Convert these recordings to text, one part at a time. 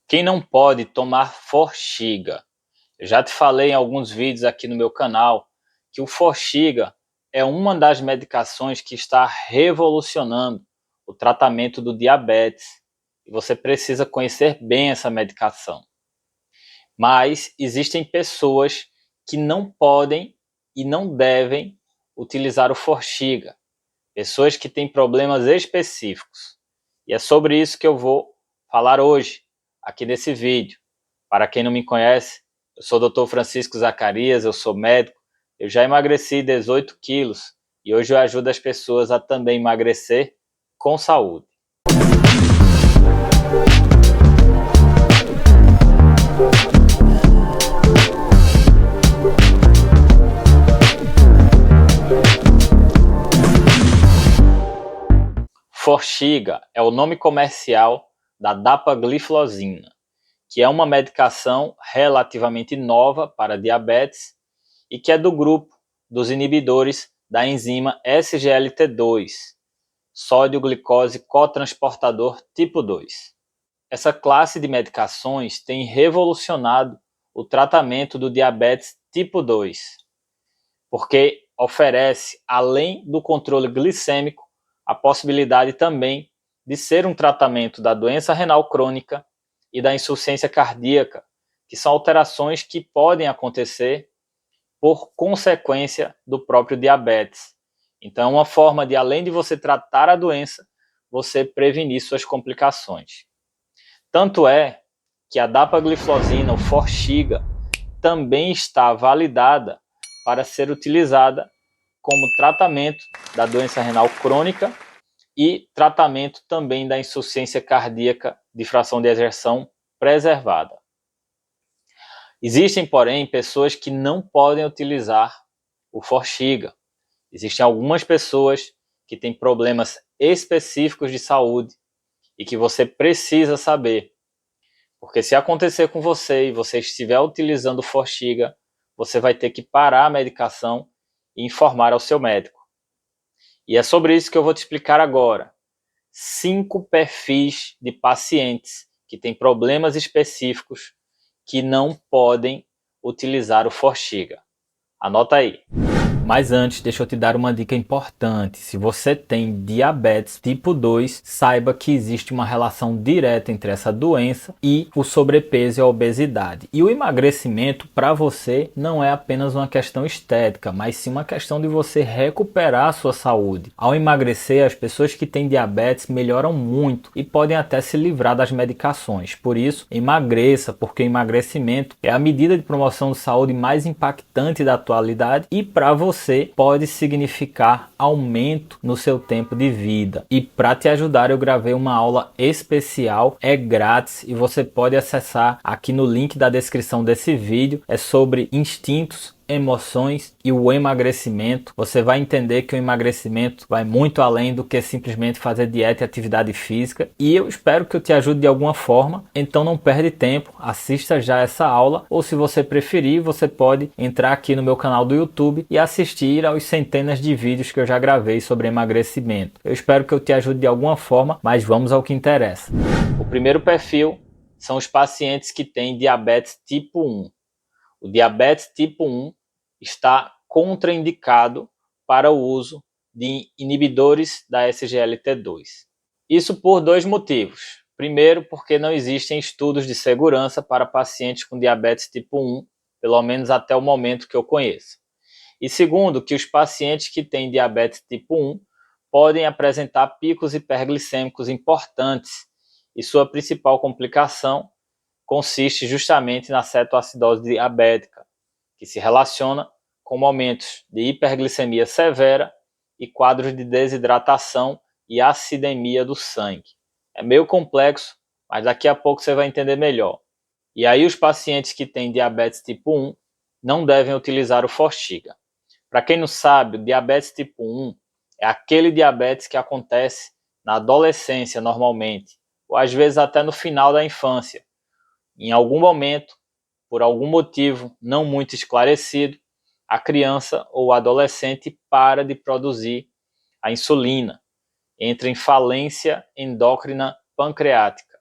Quem não pode tomar Forxiga? Eu já te falei em alguns vídeos aqui no meu canal que o Forxiga é uma das medicações que está revolucionando o tratamento do diabetes e você precisa conhecer bem essa medicação. Mas existem pessoas que não podem e não devem utilizar o Forxiga, pessoas que têm problemas específicos. E é sobre isso que eu vou falar hoje, aqui nesse vídeo. Para quem não me conhece, eu sou o Dr. Francisco Zacarias, eu sou médico, eu já emagreci 18 quilos e hoje eu ajudo as pessoas a também emagrecer com saúde. Forxiga é o nome comercial da dapagliflozina, que é uma medicação relativamente nova para diabetes e que é do grupo dos inibidores da enzima SGLT2, sódio-glicose cotransportador tipo 2. Essa classe de medicações tem revolucionado o tratamento do diabetes tipo 2, porque oferece, além do controle glicêmico, a possibilidade também de ser um tratamento da doença renal crônica e da insuficiência cardíaca, que são alterações que podem acontecer por consequência do próprio diabetes. Então, uma forma de, além de você tratar a doença, você prevenir suas complicações. Tanto é que a dapagliflozina, o Forxiga, também está validada para ser utilizada como tratamento da doença renal crônica e tratamento também da insuficiência cardíaca de fração de ejeção preservada. Existem, porém, pessoas que não podem utilizar o Forxiga. Existem algumas pessoas que têm problemas específicos de saúde e que você precisa saber. Porque se acontecer com você e você estiver utilizando o Forxiga, você vai ter que parar a medicação e informar ao seu médico. E é sobre isso que eu vou te explicar agora. 5 perfis de pacientes que têm problemas específicos que não podem utilizar o Forxiga. Anota aí. Mas antes, deixa eu te dar uma dica importante. Se você tem diabetes tipo 2, saiba que existe uma relação direta entre essa doença e o sobrepeso e a obesidade. E o emagrecimento para você não é apenas uma questão estética, mas sim uma questão de você recuperar a sua saúde. Ao emagrecer, as pessoas que têm diabetes melhoram muito e podem até se livrar das medicações. Por isso, emagreça, porque o emagrecimento é a medida de promoção de saúde mais impactante da atualidade e para você pode significar aumento no seu tempo de vida. E para te ajudar, eu gravei uma aula especial, é grátis e você pode acessar aqui no link da descrição desse vídeo. É sobre instintos, emoções e o emagrecimento. Você vai entender que o emagrecimento vai muito além do que simplesmente fazer dieta e atividade física, e eu espero que eu te ajude de alguma forma. Então não perde tempo, assista já essa aula, ou se você preferir, você pode entrar aqui no meu canal do YouTube e assistir aos centenas de vídeos que eu já gravei sobre emagrecimento. Eu espero que eu te ajude de alguma forma, mas vamos ao que interessa. O primeiro perfil são os pacientes que têm diabetes tipo 1. O diabetes tipo 1 está contraindicado para o uso de inibidores da SGLT2. Isso por 2 motivos. Primeiro, porque não existem estudos de segurança para pacientes com diabetes tipo 1, pelo menos até o momento que eu conheço. E segundo, que os pacientes que têm diabetes tipo 1 podem apresentar picos hiperglicêmicos importantes e sua principal complicação consiste justamente na cetoacidose diabética, que se relaciona com momentos de hiperglicemia severa e quadros de desidratação e acidemia do sangue. É meio complexo, mas daqui a pouco você vai entender melhor. E aí os pacientes que têm diabetes tipo 1 não devem utilizar o Forxiga. Para quem não sabe, o diabetes tipo 1 é aquele diabetes que acontece na adolescência normalmente, ou às vezes até no final da infância. Em algum momento, por algum motivo não muito esclarecido, a criança ou adolescente para de produzir a insulina, entra em falência endócrina pancreática.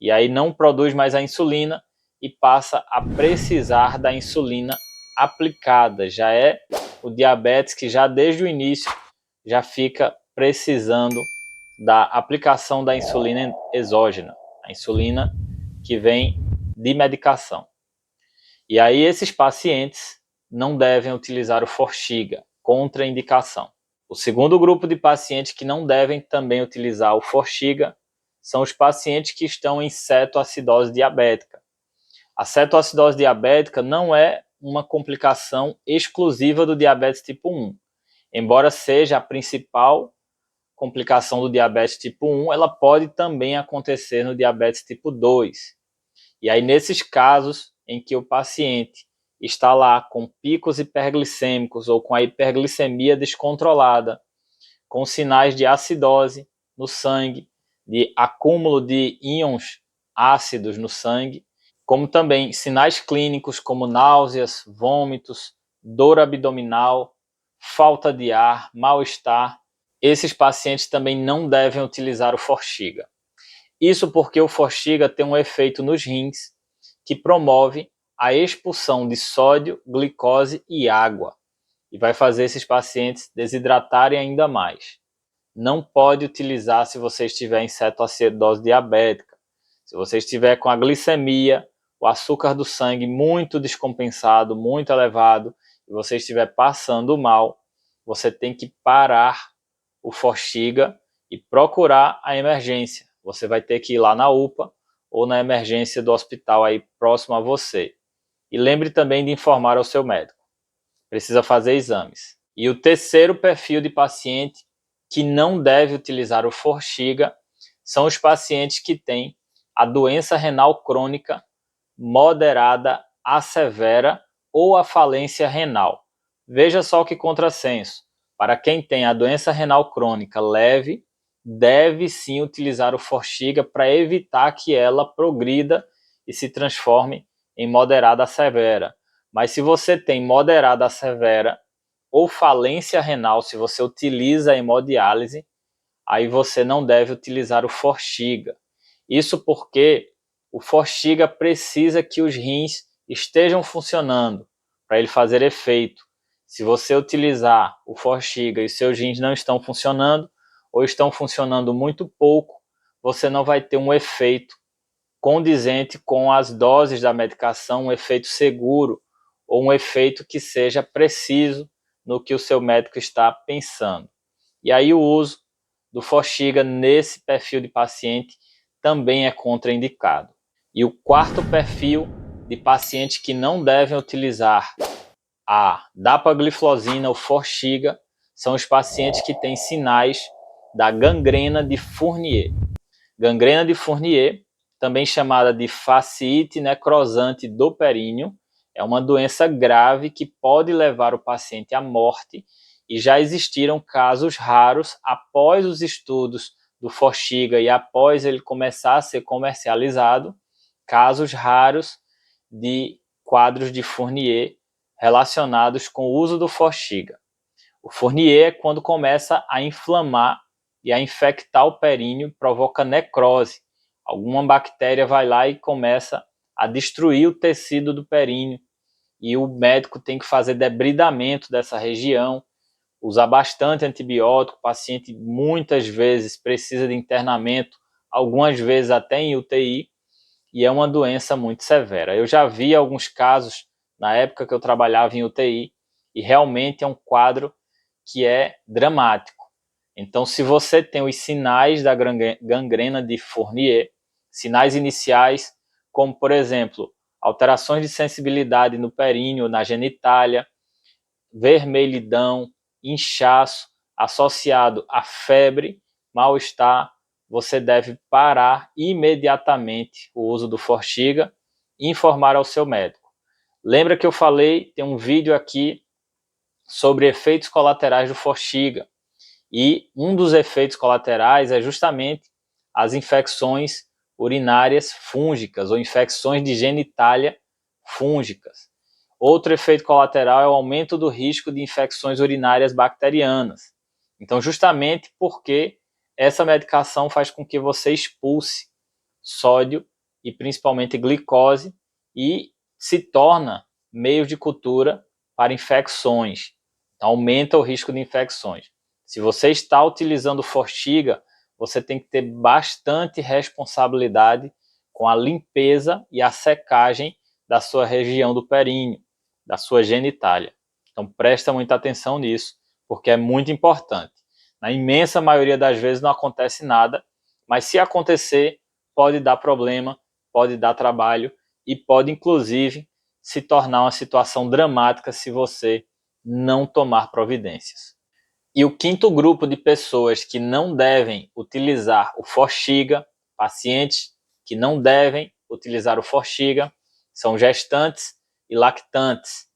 e aí não produz mais a insulina e passa a precisar da insulina aplicada. Já é o diabetes que já desde o início já fica precisando da aplicação da insulina exógena, a insulina que vem de medicação. E aí esses pacientes não devem utilizar o Forxiga, contraindicação. O segundo grupo de pacientes que não devem também utilizar o Forxiga são os pacientes que estão em cetoacidose diabética. A cetoacidose diabética não é uma complicação exclusiva do diabetes tipo 1. Embora seja a principal complicação do diabetes tipo 1, ela pode também acontecer no diabetes tipo 2. E aí, nesses casos em que o paciente está lá com picos hiperglicêmicos ou com a hiperglicemia descontrolada, com sinais de acidose no sangue, de acúmulo de íons ácidos no sangue, como também sinais clínicos como náuseas, vômitos, dor abdominal, falta de ar, mal-estar, esses pacientes também não devem utilizar o Forxiga. Isso porque o Forxiga tem um efeito nos rins que promove a expulsão de sódio, glicose e água e vai fazer esses pacientes desidratarem ainda mais. Não pode utilizar se você estiver em cetoacidose diabética. Se você estiver com a glicemia, o açúcar do sangue muito descompensado, muito elevado, e você estiver passando mal, você tem que parar o Forxiga e procurar a emergência. Você vai ter que ir lá na UPA ou na emergência do hospital aí próximo a você. E lembre também de informar ao seu médico. Precisa fazer exames. E o terceiro perfil de paciente que não deve utilizar o Forxiga são os pacientes que têm a doença renal crônica moderada a severa ou a falência renal. Veja só que contrassenso. Para quem tem a doença renal crônica leve, deve sim utilizar o Forxiga para evitar que ela progrida e se transforme em moderada a severa. Mas se você tem moderada a severa ou falência renal, se você utiliza a hemodiálise, aí você não deve utilizar o Forxiga. Isso porque o Forxiga precisa que os rins estejam funcionando para ele fazer efeito. Se você utilizar o Forxiga e seus rins não estão funcionando ou estão funcionando muito pouco, você não vai ter um efeito condizente com as doses da medicação, um efeito seguro ou um efeito que seja preciso no que o seu médico está pensando. E aí o uso do Forxiga nesse perfil de paciente também é contraindicado. E o quarto perfil de paciente que não devem utilizar a dapagliflozina ou Forxiga são os pacientes que têm sinais da gangrena de Fournier. Gangrena de Fournier, também chamada de fasciite necrosante do períneo, é uma doença grave que pode levar o paciente à morte e já existiram casos raros após os estudos do Forxiga e após ele começar a ser comercializado, casos raros de quadros de Fournier relacionados com o uso do Forxiga. O Fournier é quando começa a inflamar e a infectar o períneo, provoca necrose. Alguma bactéria vai lá e começa a destruir o tecido do períneo e o médico tem que fazer debridamento dessa região, usar bastante antibiótico, o paciente muitas vezes precisa de internamento, algumas vezes até em UTI, e é uma doença muito severa. Eu já vi alguns casos na época que eu trabalhava em UTI e realmente é um quadro que é dramático. Então, se você tem os sinais da gangrena de Fournier, sinais iniciais, como, por exemplo, alterações de sensibilidade no períneo, na genitália, vermelhidão, inchaço, associado a febre, mal-estar, você deve parar imediatamente o uso do Forxiga e informar ao seu médico. Lembra que eu falei, tem um vídeo aqui sobre efeitos colaterais do Forxiga. E um dos efeitos colaterais é justamente as infecções urinárias fúngicas ou infecções de genitália fúngicas. Outro efeito colateral é o aumento do risco de infecções urinárias bacterianas. Então, justamente porque essa medicação faz com que você expulse sódio e principalmente glicose, e se torna meio de cultura para infecções. Então, aumenta o risco de infecções. Se você está utilizando Forxiga, você tem que ter bastante responsabilidade com a limpeza e a secagem da sua região do períneo, da sua genitália. Então presta muita atenção nisso, porque é muito importante. Na imensa maioria das vezes não acontece nada, mas se acontecer, pode dar problema, pode dar trabalho e pode inclusive se tornar uma situação dramática se você não tomar providências. E o quinto grupo de pessoas que não devem utilizar o Forxiga, pacientes que não devem utilizar o Forxiga, são gestantes e lactantes,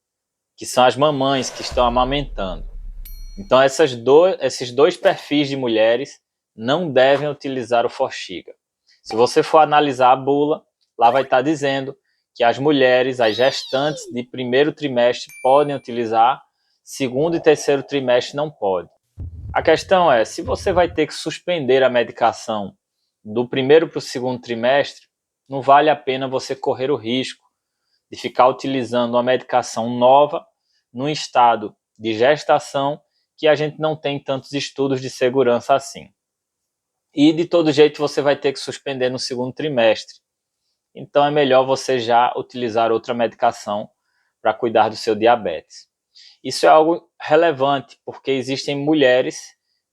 que são as mamães que estão amamentando. Então esses dois perfis de mulheres não devem utilizar o Forxiga. Se você for analisar a bula, lá vai estar dizendo que as mulheres, as gestantes de primeiro trimestre podem utilizar, segundo e terceiro trimestre não pode. A questão é, se você vai ter que suspender a medicação do primeiro para o segundo trimestre, não vale a pena você correr o risco de ficar utilizando uma medicação nova num estado de gestação que a gente não tem tantos estudos de segurança assim. E de todo jeito você vai ter que suspender no segundo trimestre. Então é melhor você já utilizar outra medicação para cuidar do seu diabetes. Isso é algo relevante, porque existem mulheres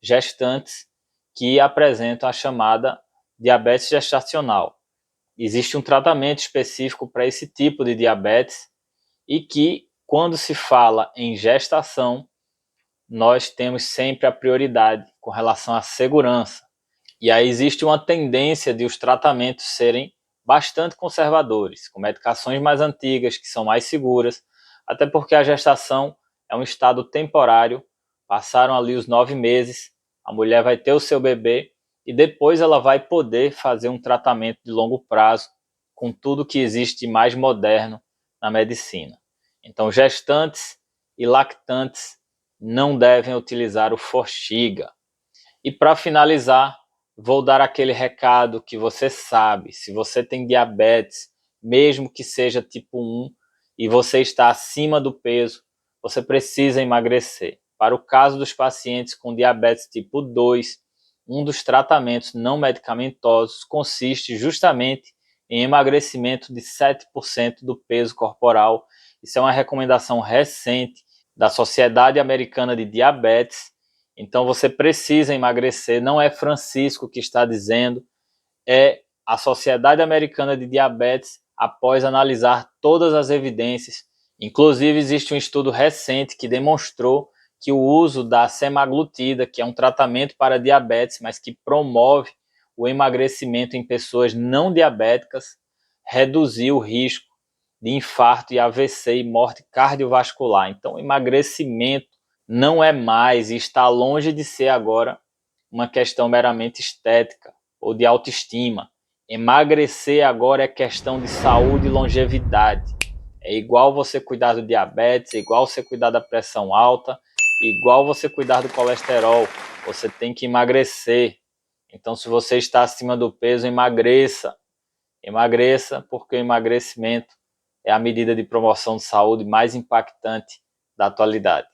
gestantes que apresentam a chamada diabetes gestacional. Existe um tratamento específico para esse tipo de diabetes e que, quando se fala em gestação, nós temos sempre a prioridade com relação à segurança. E aí existe uma tendência de os tratamentos serem bastante conservadores, com medicações mais antigas, que são mais seguras, até porque a gestação é um estado temporário, passaram ali os 9 meses, a mulher vai ter o seu bebê e depois ela vai poder fazer um tratamento de longo prazo com tudo que existe de mais moderno na medicina. Então, gestantes e lactantes não devem utilizar o Forxiga. E para finalizar, vou dar aquele recado que você sabe, se você tem diabetes, mesmo que seja tipo 1, e você está acima do peso, você precisa emagrecer. Para o caso dos pacientes com diabetes tipo 2, um dos tratamentos não medicamentosos consiste justamente em emagrecimento de 7% do peso corporal. Isso é uma recomendação recente da Sociedade Americana de Diabetes. Então você precisa emagrecer, não é Francisco que está dizendo, é a Sociedade Americana de Diabetes, após analisar todas as evidências. Inclusive existe um estudo recente que demonstrou que o uso da semaglutida, que é um tratamento para diabetes, mas que promove o emagrecimento em pessoas não diabéticas, reduziu o risco de infarto e AVC e morte cardiovascular. Então, emagrecimento não é mais e está longe de ser agora uma questão meramente estética ou de autoestima. Emagrecer agora é questão de saúde e longevidade. É igual você cuidar do diabetes, é igual você cuidar da pressão alta, é igual você cuidar do colesterol. Você tem que emagrecer. Então, se você está acima do peso, emagreça. Emagreça, porque o emagrecimento é a medida de promoção de saúde mais impactante da atualidade.